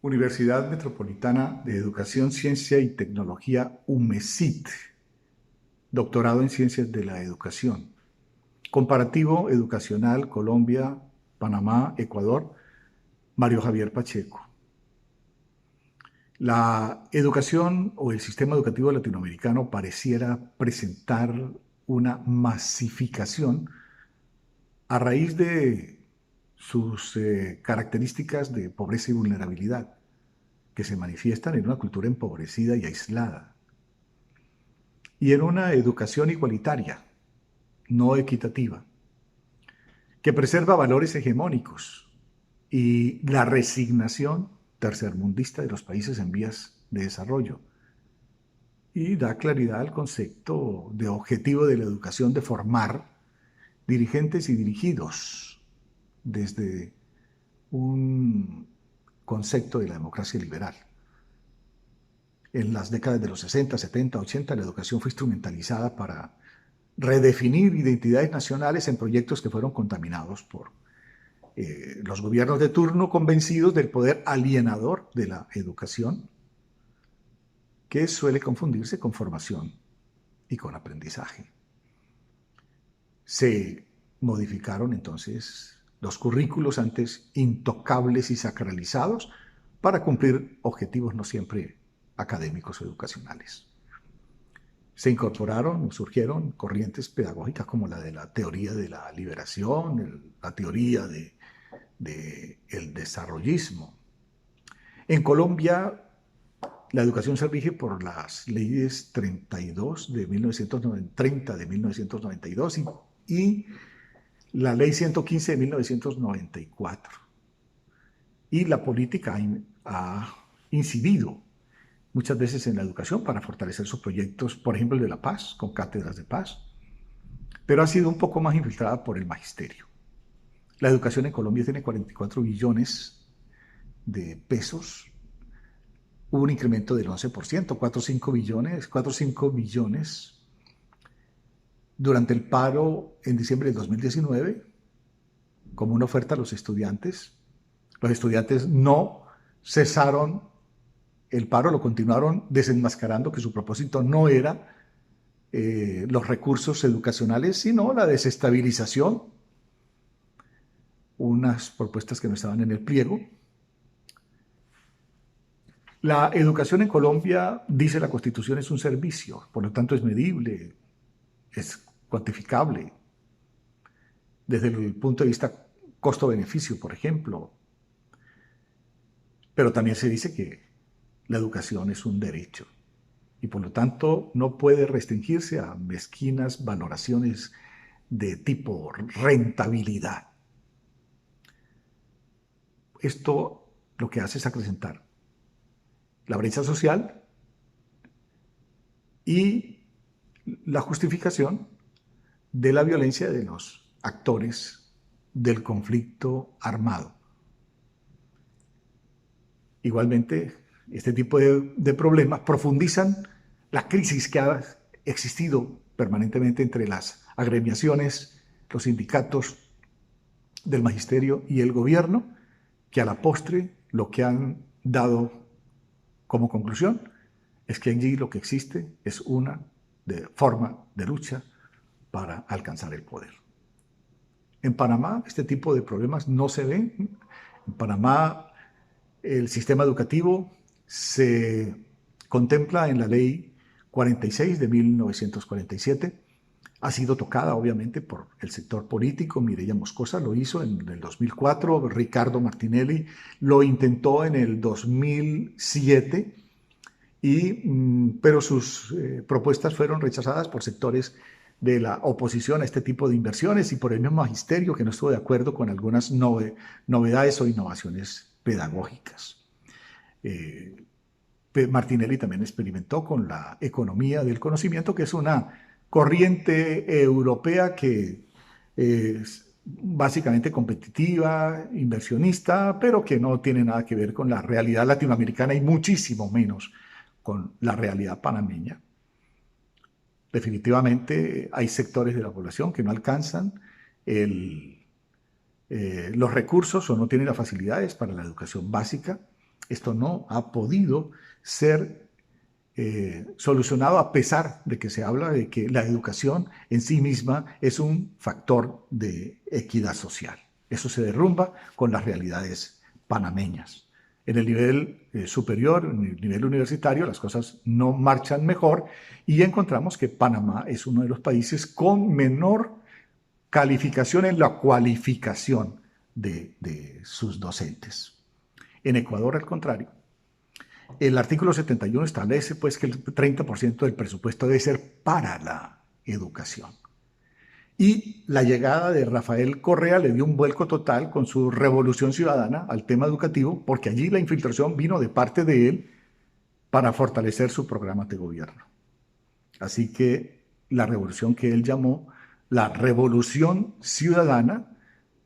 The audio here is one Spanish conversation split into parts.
Universidad Metropolitana de Educación, Ciencia y Tecnología, UMECIT, doctorado en Ciencias de la Educación. Comparativo Educacional Colombia, Panamá, Ecuador, Mario Javier Pacheco. La educación o el sistema educativo latinoamericano pareciera presentar una masificación a raíz de sus características de pobreza y vulnerabilidad, que se manifiestan en una cultura empobrecida y aislada, y en una educación igualitaria, no equitativa, que preserva valores hegemónicos y la resignación tercermundista de los países en vías de desarrollo, y da claridad al concepto de objetivo de la educación de formar dirigentes y dirigidos desde un concepto de la democracia liberal. En las décadas de los 60, 70, 80, la educación fue instrumentalizada para redefinir identidades nacionales en proyectos que fueron contaminados por los gobiernos de turno, convencidos del poder alienador de la educación, que suele confundirse con formación y con aprendizaje. Se modificaron entonces los currículos antes intocables y sacralizados para cumplir objetivos no siempre académicos o educacionales. Se incorporaron, surgieron corrientes pedagógicas como la de la teoría de la liberación, la teoría del desarrollismo. En Colombia, la educación se rige por las leyes 32 de 30 de 1992 y la ley 115 de 1994. Y la política ha incidido muchas veces en la educación para fortalecer sus proyectos, por ejemplo el de la paz, con cátedras de paz, pero ha sido un poco más infiltrada por el magisterio. La educación en Colombia tiene 44 billones de pesos, hubo un incremento del 11%, 4 o 5 billones durante el paro en diciembre del 2019, como una oferta a los estudiantes. Los estudiantes no cesaron el paro, lo continuaron desenmascarando que su propósito no era los recursos educacionales, sino la desestabilización, unas propuestas que no estaban en el pliego. La educación en Colombia, dice la Constitución, es un servicio, por lo tanto es medible, es cuantificable, desde el punto de vista costo-beneficio, por ejemplo. Pero también se dice que la educación es un derecho y por lo tanto no puede restringirse a mezquinas valoraciones de tipo rentabilidad. Esto lo que hace es acrecentar la brecha social y la justificación de la violencia de los actores del conflicto armado. Igualmente, este tipo de problemas profundizan la crisis que ha existido permanentemente entre las agremiaciones, los sindicatos del magisterio y el gobierno, que a la postre lo que han dado como conclusión es que allí lo que existe es una forma de lucha para alcanzar el poder. En Panamá este tipo de problemas no se ven. En Panamá el sistema educativo se contempla en la ley 46 de 1947. Ha sido tocada, obviamente, por el sector político. Mireya Moscoso lo hizo en el 2004, Ricardo Martinelli lo intentó en el 2007, pero sus propuestas fueron rechazadas por sectores de la oposición a este tipo de inversiones y por el mismo magisterio, que no estuvo de acuerdo con algunas novedades o innovaciones pedagógicas. Martinelli también experimentó con la economía del conocimiento, que es una corriente europea que es básicamente competitiva, inversionista, pero que no tiene nada que ver con la realidad latinoamericana y muchísimo menos con la realidad panameña. Definitivamente hay sectores de la población que no alcanzan los recursos o no tienen las facilidades para la educación básica. Esto no ha podido ser solucionado a pesar de que se habla de que la educación en sí misma es un factor de equidad social. Eso se derrumba con las realidades panameñas. En el nivel superior, en el nivel universitario, las cosas no marchan mejor y encontramos que Panamá es uno de los países con menor calificación en la cualificación de sus docentes. En Ecuador, al contrario, el artículo 71 establece pues que el 30% del presupuesto debe ser para la educación. Y la llegada de Rafael Correa le dio un vuelco total con su revolución ciudadana al tema educativo, porque allí la infiltración vino de parte de él para fortalecer su programa de gobierno. Así que la revolución que él llamó la revolución ciudadana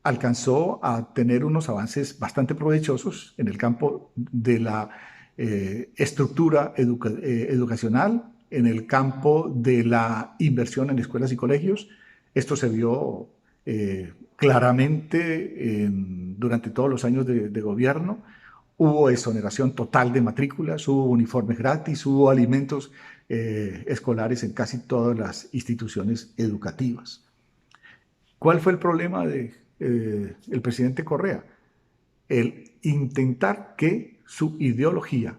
alcanzó a tener unos avances bastante provechosos en el campo de la estructura educacional, en el campo de la inversión en escuelas y colegios. Esto se vio claramente durante todos los años de gobierno. Hubo exoneración total de matrículas, hubo uniformes gratis, hubo alimentos escolares en casi todas las instituciones educativas. ¿Cuál fue el problema del presidente Correa? El intentar que su ideología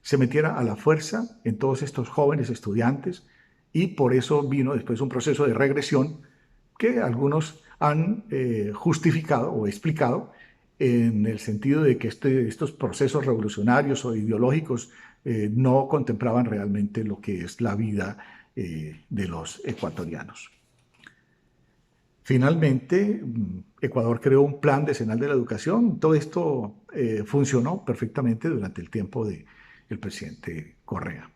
se metiera a la fuerza en todos estos jóvenes estudiantes y por eso vino después un proceso de regresión que algunos han justificado o explicado en el sentido de que estos procesos revolucionarios o ideológicos no contemplaban realmente lo que es la vida de los ecuatorianos. Finalmente, Ecuador creó un plan decenal de la educación. Todo esto funcionó perfectamente durante el tiempo del presidente Correa.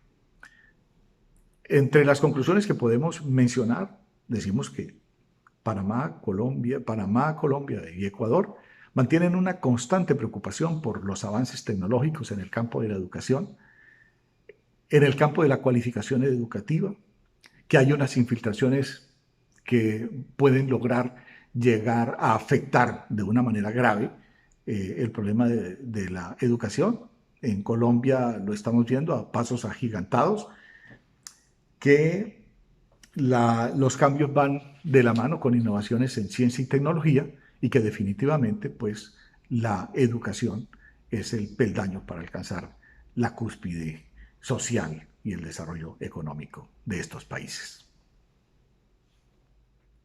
Entre las conclusiones que podemos mencionar, decimos que Panamá, Colombia y Ecuador mantienen una constante preocupación por los avances tecnológicos en el campo de la educación, en el campo de la cualificación educativa, que hay unas infiltraciones que pueden lograr llegar a afectar de una manera grave el problema de la educación. En Colombia lo estamos viendo a pasos agigantados, que los cambios van de la mano con innovaciones en ciencia y tecnología y que definitivamente pues la educación es el peldaño para alcanzar la cúspide social y el desarrollo económico de estos países.